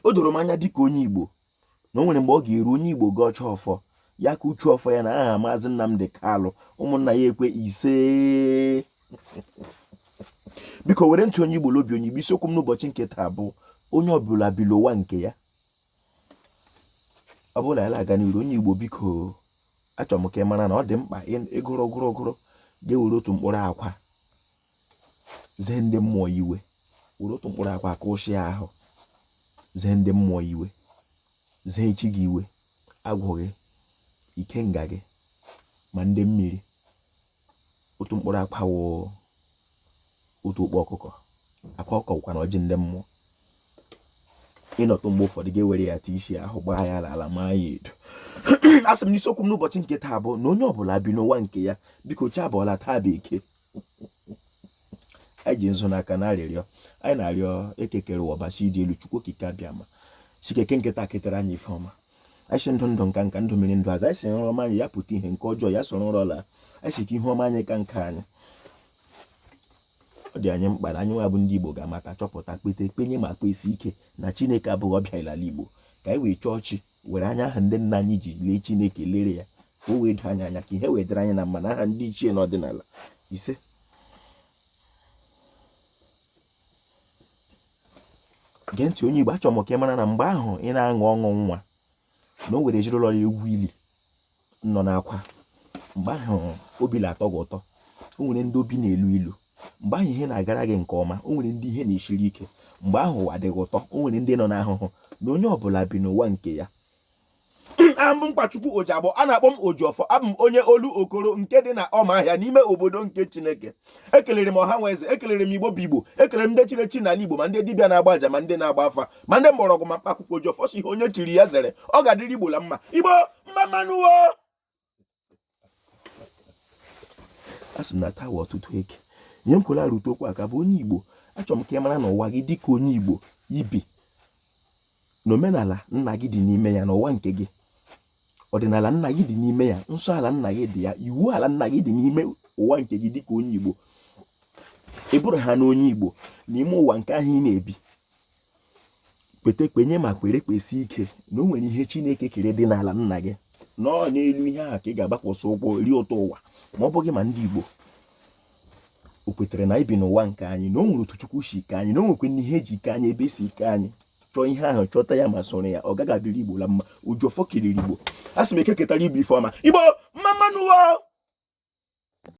o doro m anya dịka onye Igbo na o nwere mgbe ọ ga-eru onye Igbo ga ọcha ọfọ ya ka uchu ọfọ ya na aha Maazị Nnamdi Kalụ ụmụnna ya ekwe ise. Biko were ntị onye Igbo lobi onye Igbo, isiokwu m n'ụbọchị nke taa bụ onye ọbụla bi n'ụwa nke ya. Ọ bụla ya aga n'iru onye Igbo, biko achọrọ m ka ị mara na ọ dị mkpa ịgụrụ ga-ewere otu mkpụrụ akwa zee ndị mmụọ iwe, were otu mkpụrụ akwa ka ụshịa ahụ zee ndị mmụọ iwe, zee chi gị iwe, agwụ gị, ikenga gị, ma ndị mmiri. Otu mkpụrụ akwa wụ otu okpo ọkụkọ, akwa ọkụkọ na ọjị ndị mmụọ. Ịnọtụ mgbe ụfọdụ ga-ewere ya tii isi ahụ gbaa ya ala maa ya edo. Asị m n'isiokwu m n'ụbọchị nke taa bụ na onye ọbụla bi n'ụwa nke ya. Biko chi abụọla taa bụ eke. Anyị ji nzu n'aka na arịrịọ, anyị na-arịọ ekekere ụwa ọbachi dị elu Chukwu okike abịama chikeke nketa ketere anyị ife ọma. Anyị si ndụ ndụ nka ndụ mmiri ndụ azụ, anyị si nrọ ọma anyị ya pụta ihe nke ọjọọ ya soro nrọ la, anyị si ka ihe ọma anyị ka nke anyị. Ọ dị anyị mkpa na anyị nwa bụ ndị Igbo ga-amata chọpụta kpete kpenye ma kpesi ike na Chineke abụghị ọbịa ịlala Igbo, ka anyị wee chọọ chi were anya aha ndị nna anyị ji lee Chineke lere ya ka o wee doo anyị anya ka ihe wedere anyị na mma na aha ndị ichie n'ọdịnala ise. Gee ntị onye Igbo, achọrọ m ka ị mara na mgbe ahụ ị na-aṅụ ọṅụ nwa na o were jiri ụlọ ya egwu ili nọ n'akwa, mgbe ahụ obi na-atọ gị ụtọ. O nwere ndị obi na-elu ilu. Mgbe ahụ ihe na-agara gị nke ọma, o nwere ndị ihe na-esiri ike. Mgbe ahụ ụwa adịghị ụtọ, o nwere ndị nọ n'ahụhụ. Na onye ọbụla bi n'ụwa nke ya. Abụ m Mkpachukwu Ojiabọ, a na-akpọ m Ojiọfọ. Abụ m onye olu okoro nke dị na Ọmahịa n'ime obodo nke Chineke. Ekelere m ọha nwaeze, ekelere m Igbo bụ Igbo, ekelere m ndị chiri echi n'ala Igbo, ma ndị dibịa na-agba aja, ma ndị na-agba afa, ma ndị mgbọrọgwụ, ma mkpaakwụkwọ. Ojiọfọ si ihe onye chiri ya zere, ọ ga-adịrị Igbo la mma. Igbo mma mmanụwo. Asị m na taa wụ ọtụtụ eke. Nye m kwela rute okwu aka bụ onye Igbo. Achọrọ m ka ị mara na ụwa gị dịka onye Igbo ibi na omenala nna gị dị n'ime ya, n'ụwa nke gị ọdịnala nna gị dị n'ime ya, nsọ ala nna gị dị ya, iwu ala nna gị dị n'ime ụwa nke gị dịka onye Igbo. Ị bụrụ ha na onye Igbo n'ime ụwa nke ahụ ị na-ebi, kpete kpenye ma kwere kpesi ike na o nwere ihe Chineke kere dị n'ala nna gị, nọọ n'elu ihe ahụ ka ị ga-agbakwụsị ụkwụ rie ụtọ ụwa. Ma ọ bụghị ma ndị Igbo o kwetere na ibi n'ụwa nke anyị, na o nwere otu Chukwu si ike anyị, na o nwekwe ihe eji ike anyị ebe esi ike anyị. Chọọ ihe ahụ, chọta ya ma soro ya, ọ gaghị adịrị Igbo la mma. Ojiọfọ kiriri Igbo. Asị m eke ketara Igbo ife ọma. Igbo mma mmanụwo.